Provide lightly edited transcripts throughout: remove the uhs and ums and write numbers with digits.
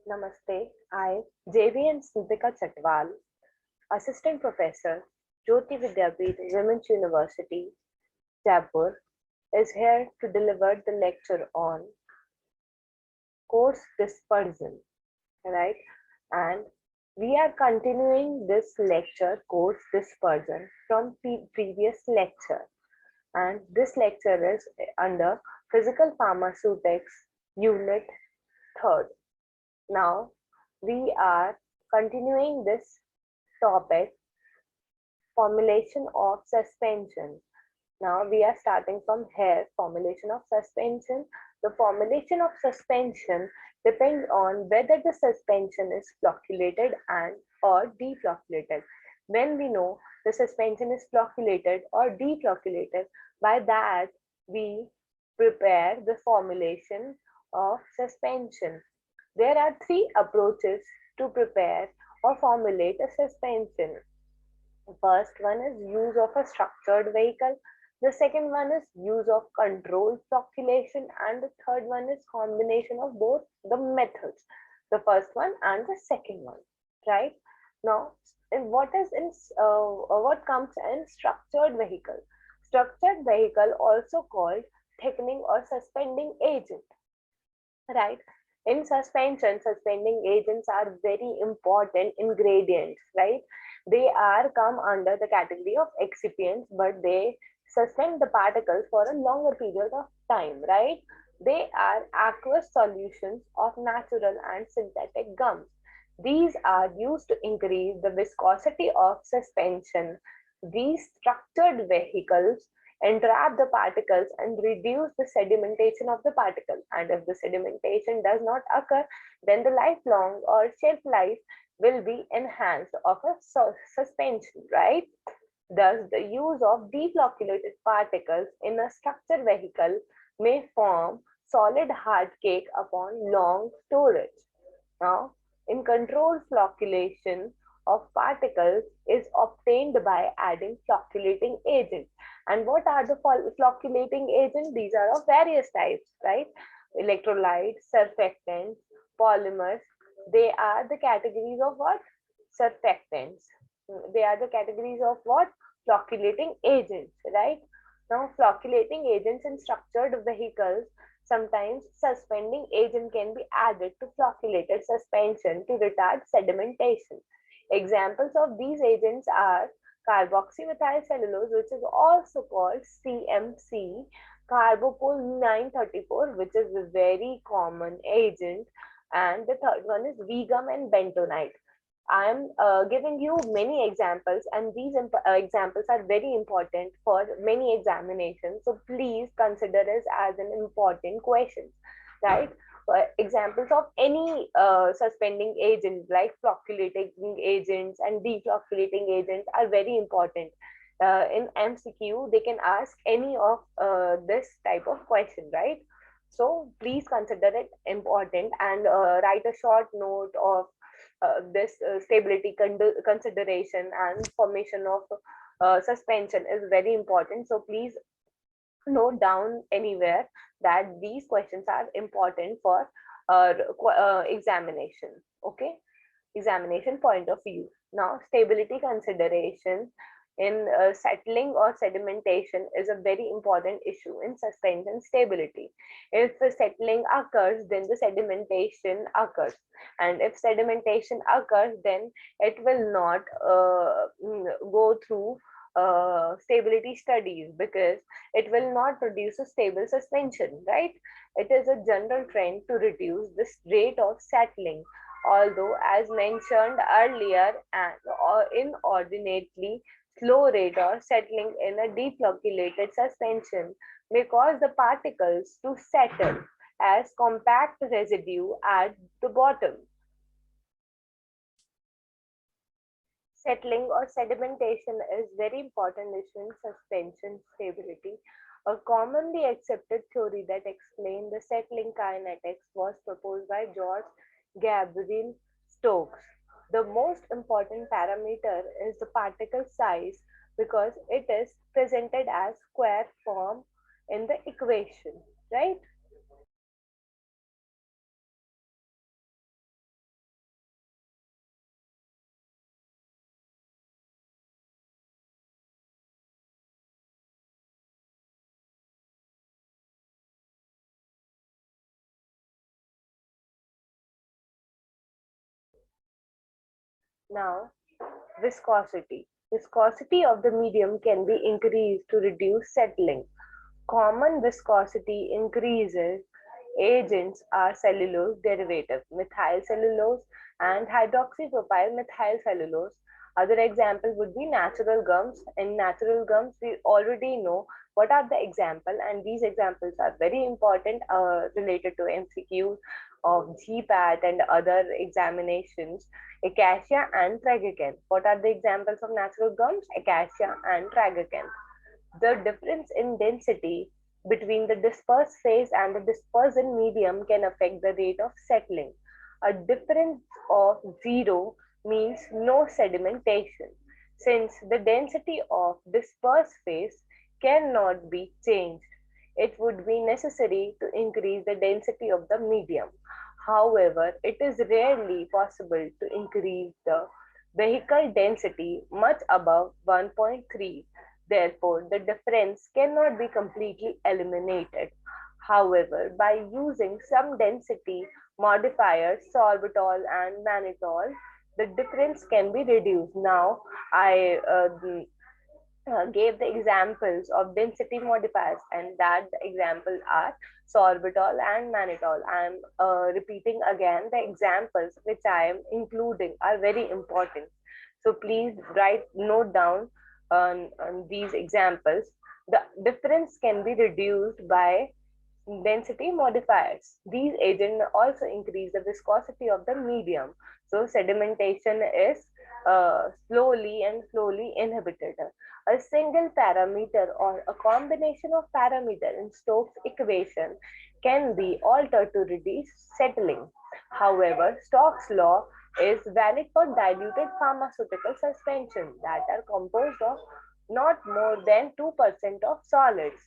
Namaste. I, JVN Smritika Chatwal, Assistant Professor, Jyoti Vidyapeeth, Women's University, Jaipur, is here to deliver the lecture on course dispersion, right? And we are continuing this lecture, course dispersion, from previous lecture. And this lecture is under Physical Pharmaceutics, Unit 3rd. Now, we are continuing this topic, formulation of suspension. Now we are starting from here, formulation of suspension. The formulation of suspension depends on whether the suspension is flocculated and or deflocculated. When we know the suspension is flocculated or deflocculated, by that we prepare the formulation of suspension. There are three approaches to prepare or formulate a suspension. The first one is use of a structured vehicle. The second one is use of controlled flocculation, and the third one is combination of both the methods, the first one and the second one. Right now, what comes in structured vehicle? Structured vehicle, also called thickening or suspending agent. Right. In suspension, suspending agents are very important ingredients, right? They are come under the category of excipients, but they suspend the particles for a longer period of time, right? They are aqueous solutions of natural and synthetic gums. These are used to increase the viscosity of suspension. These structured vehicles entrap the particles and reduce the sedimentation of the particle. And if the sedimentation does not occur, then the lifelong or shelf life will be enhanced of a suspension, right? Thus, the use of deflocculated particles in a structured vehicle may form solid hard cake upon long storage. Now, in controlled flocculation of particles is obtained by adding flocculating agents. And what are the flocculating agents? These are of various types, right? Electrolytes, surfactants, polymers. They are the categories of what? Surfactants. They are the categories of what? Flocculating agents, right? Now, flocculating agents in structured vehicles, sometimes suspending agent can be added to flocculated suspension to retard sedimentation. Examples of these agents are carboxymethyl cellulose, which is also called CMC, carbopol 934, which is a very common agent, and the third one is Vegum and bentonite. I am giving you many examples, and these examples are very important for many examinations. So please consider this as an important question, right? Examples of any suspending agent like flocculating agents and deflocculating agents are very important. In MCQ, they can ask any of this type of question, right? So please consider it important and write a short note of this stability consideration and formation of suspension is very important. So please note down anywhere that these questions are important for examination. Okay, examination point of view. Now, stability consideration in settling or sedimentation is a very important issue in suspension stability. If the settling occurs, then the sedimentation occurs. And if sedimentation occurs, then it will not go through stability studies because it will not produce a stable suspension, right? It is a general trend to reduce this rate of settling, although as mentioned earlier, and inordinately slow rate or settling in a deflocculated suspension may cause the particles to settle as compact residue at the bottom. Settling or sedimentation is very important issue in suspension stability. A commonly accepted theory that explained the settling kinetics was proposed by George Gabriel Stokes. The most important parameter is the particle size because it is presented as square form in the equation, right? Now, viscosity. Viscosity of the medium can be increased to reduce settling. Common viscosity increases agents are cellulose derivative, methyl cellulose and hydroxypropyl methyl cellulose. Other example would be natural gums. In natural gums, we already know what are the example, and these examples are very important related to MCQs of GPAT and other examinations. Acacia and tragacanth. What are the examples of natural gums? Acacia and tragacanth. The difference in density between the dispersed phase and the dispersion medium can affect the rate of settling. A difference of zero means no sedimentation. Since the density of dispersed phase cannot be changed, it would be necessary to increase the density of the medium. However, it is rarely possible to increase the vehicle density much above 1.3. Therefore, the difference cannot be completely eliminated. However, by using some density modifiers, sorbitol and mannitol, the difference can be reduced. Now, I gave the examples of density modifiers, and that the example are sorbitol and mannitol. I am repeating again the examples which I am including are very important. So please write note down on these examples. The difference can be reduced by density modifiers. These agents also increase the viscosity of the medium. So sedimentation is slowly inhibited. A single parameter or a combination of parameter in Stokes equation can be altered to reduce settling. However, Stokes law is valid for diluted pharmaceutical suspension that are composed of not more than 2% of solids.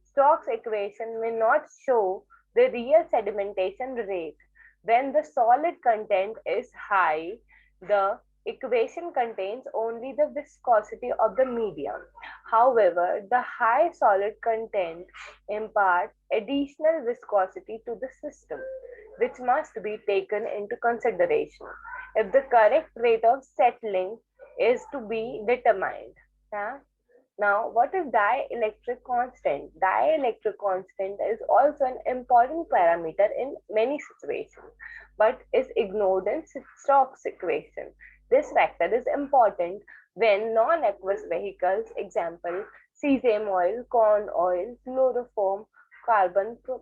Stokes equation may not show the real sedimentation rate. When the solid content is high, the equation contains only the viscosity of the medium. However, the high solid content imparts additional viscosity to the system, which must be taken into consideration if the correct rate of settling is to be determined. Yeah? Now, what is dielectric constant? Dielectric constant is also an important parameter in many situations, but is ignored in Stokes equation. This factor is important when non-aqueous vehicles, example, sesame oil, corn oil, chloroform,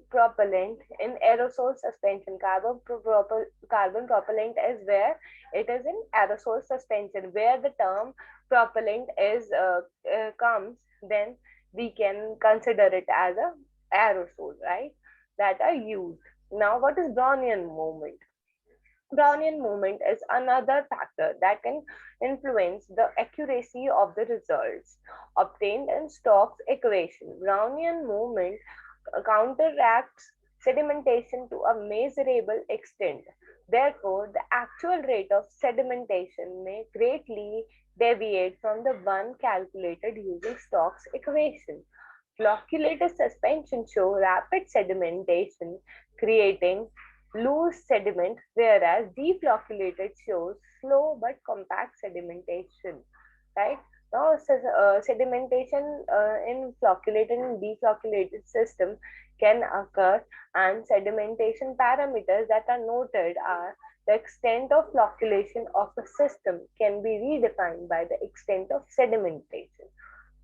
propellant. In aerosol suspension, carbon propellant is where it is in aerosol suspension, where the term propellant is comes, then we can consider it as a aerosol, right? That are used. Now, what is Brownian movement? Brownian movement is another factor that can influence the accuracy of the results obtained in Stokes equation. Brownian movement counteracts sedimentation to a measurable extent. Therefore, the actual rate of sedimentation may greatly deviate from the one calculated using Stokes equation. Flocculated suspension show rapid sedimentation, creating loose sediment, whereas deflocculated shows slow but compact sedimentation. Right? Now, sedimentation in flocculated and deflocculated system can occur, and sedimentation parameters that are noted are the extent of flocculation of a system can be redefined by the extent of sedimentation.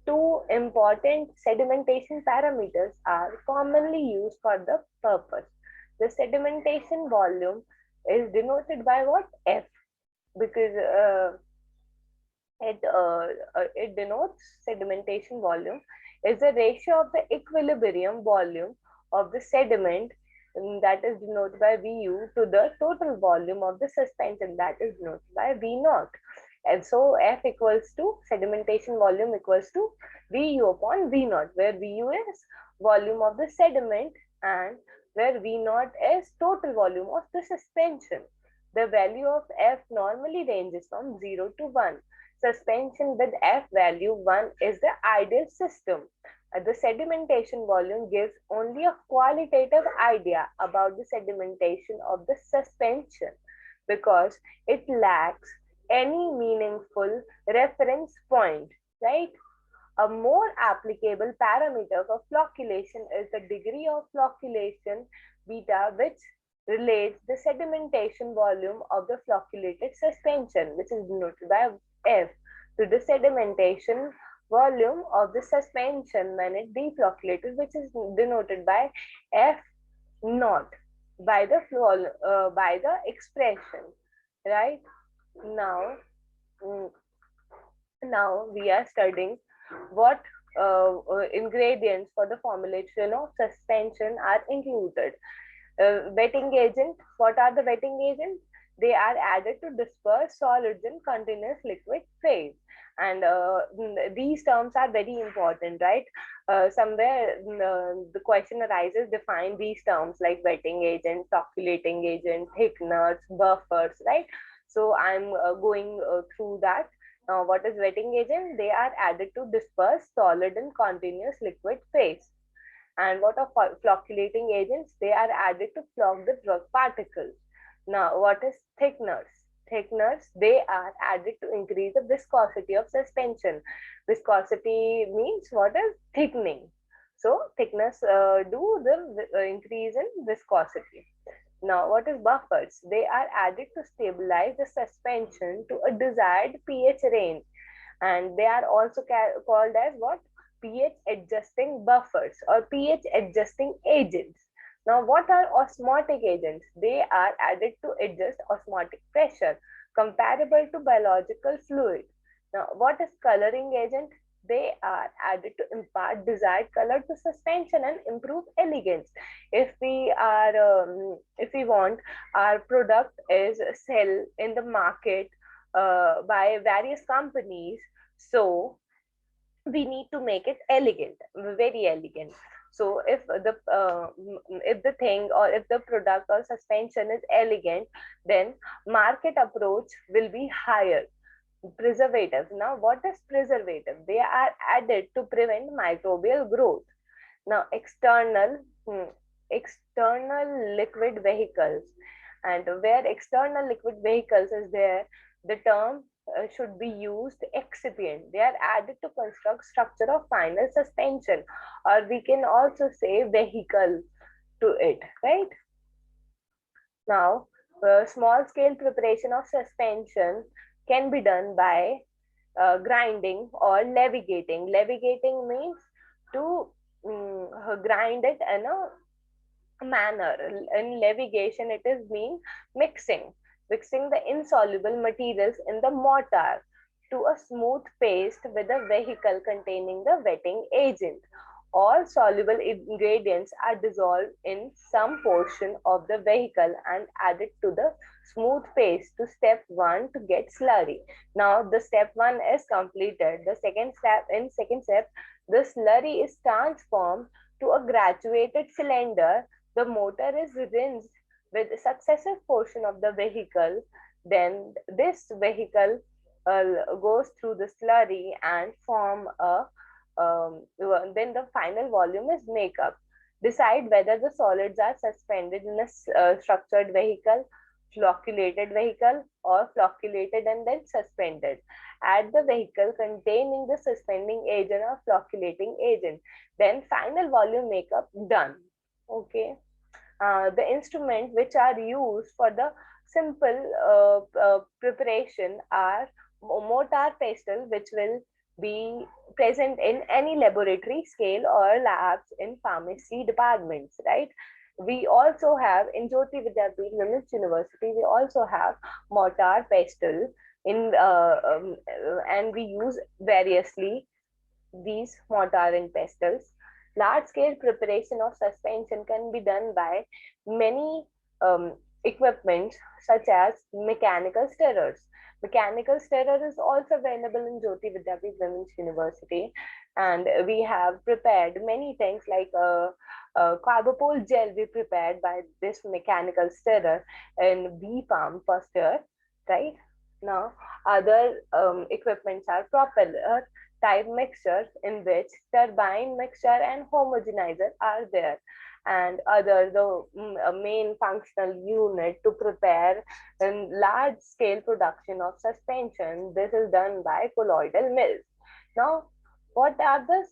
Two important sedimentation parameters are commonly used for the purpose. The sedimentation volume is denoted by what? F, because it denotes sedimentation volume is the ratio of the equilibrium volume of the sediment, that is denoted by Vu, to the total volume of the suspension, that is denoted by V naught. And so F equals to sedimentation volume equals to Vu upon V naught, where Vu is volume of the sediment and where V naught is total volume of the suspension. The value of F normally ranges from 0 to 1. Suspension with F value 1 is the ideal system. The sedimentation volume gives only a qualitative idea about the sedimentation of the suspension because it lacks any meaningful reference point, right? A more applicable parameter for flocculation is the degree of flocculation beta, which relates the sedimentation volume of the flocculated suspension, which is denoted by F, to the sedimentation volume of the suspension when it deflocculated, which is denoted by F naught by the by the expression, right? Now, mm, now we are studying what ingredients for the formulation of suspension are included. Wetting agent. What are the wetting agents? They are added to disperse solids in continuous liquid phase. And these terms are very important, right? Somewhere the question arises, define these terms like wetting agent, flocculating agent, thickeners, buffers, right? So I'm going through that. Now, what is wetting agent? They are added to disperse solid in continuous liquid phase. And what are flocculating agents? They are added to flock the drug particles. Now, what is thickeners? Thickeners, they are added to increase the viscosity of suspension. Viscosity means what is thickening. So, thickness do the increase in viscosity. Now, what is buffers? They are added to stabilize the suspension to a desired pH range, and they are also called as what? pH adjusting buffers or pH adjusting agents. Now, what are osmotic agents? They are added to adjust osmotic pressure comparable to biological fluid. Now, what is coloring agent? They are added to impart desired color to suspension and improve elegance. If we want our product is sell in the market by various companies, so we need to make it elegant, very elegant. So if the thing or if the product or suspension is elegant, then market approach will be higher. Preservatives. Now, what is preservative? They are added to prevent microbial growth. Now, external liquid vehicles, and where external liquid vehicles is there, the term should be used excipient. They are added to construct structure of final suspension, or we can also say vehicle to it, right? Now, small scale preparation of suspension can be done by grinding or levigating. Levigating means to grind it in a manner. In levigation, it is mean mixing the insoluble materials in the mortar to a smooth paste with a vehicle containing the wetting agent. All soluble ingredients are dissolved in some portion of the vehicle and added to the smooth paste to step 1 to get slurry. Now the step 1 is completed. The second step, the slurry is transformed to a graduated cylinder. The motor is rinsed with successive portion of the vehicle. Then this vehicle goes through the slurry and form a then the final volume is makeup. Decide whether the solids are suspended in a structured vehicle, flocculated vehicle, or flocculated and then suspended. Add the vehicle containing the suspending agent or flocculating agent. Then final volume makeup done. Okay. The instrument which are used for the simple preparation are mortar pestle, which will be present in any laboratory scale or labs in pharmacy departments, right? We also have in Jyoti Vidyapeeth Women's University, we also have mortar pestle in and we use variously these mortar and pestles. Large scale preparation of suspension can be done by many equipment such as mechanical stirrers. Mechanical stirrer is also available in Jyoti Vidyapeeth Women's University, and we have prepared many things like carbopol gel we prepared by this mechanical stirrer in bee palm first year, right? Now, other equipments are propeller type mixtures in which turbine mixture and homogenizer are there. and other the main functional unit to prepare large scale production of suspension. This is done by colloidal mills. Now, what are the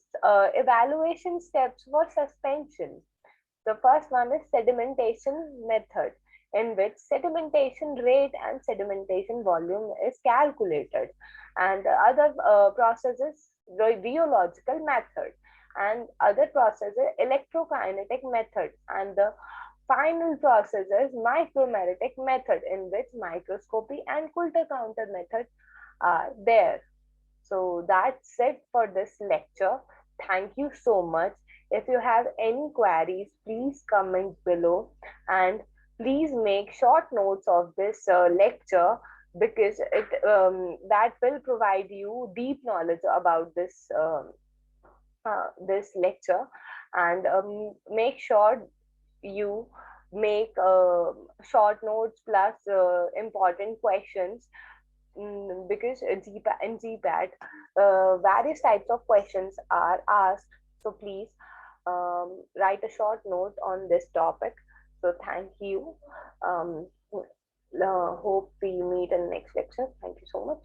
evaluation steps for suspension? The first one is sedimentation method, in which sedimentation rate and sedimentation volume is calculated. And the other process is the rheological method. And other process is electrokinetic method. And the final process is micromeretic method, in which microscopy and Coulter counter method are there. So that's it for this lecture. Thank you so much. If you have any queries, please comment below, and please make short notes of this lecture, because it that will provide you deep knowledge about this lecture. And make sure you make short notes plus important questions, because in GPAT, various types of questions are asked. So please write a short note on this topic. So thank you. Hope we meet in the next lecture. Thank you so much.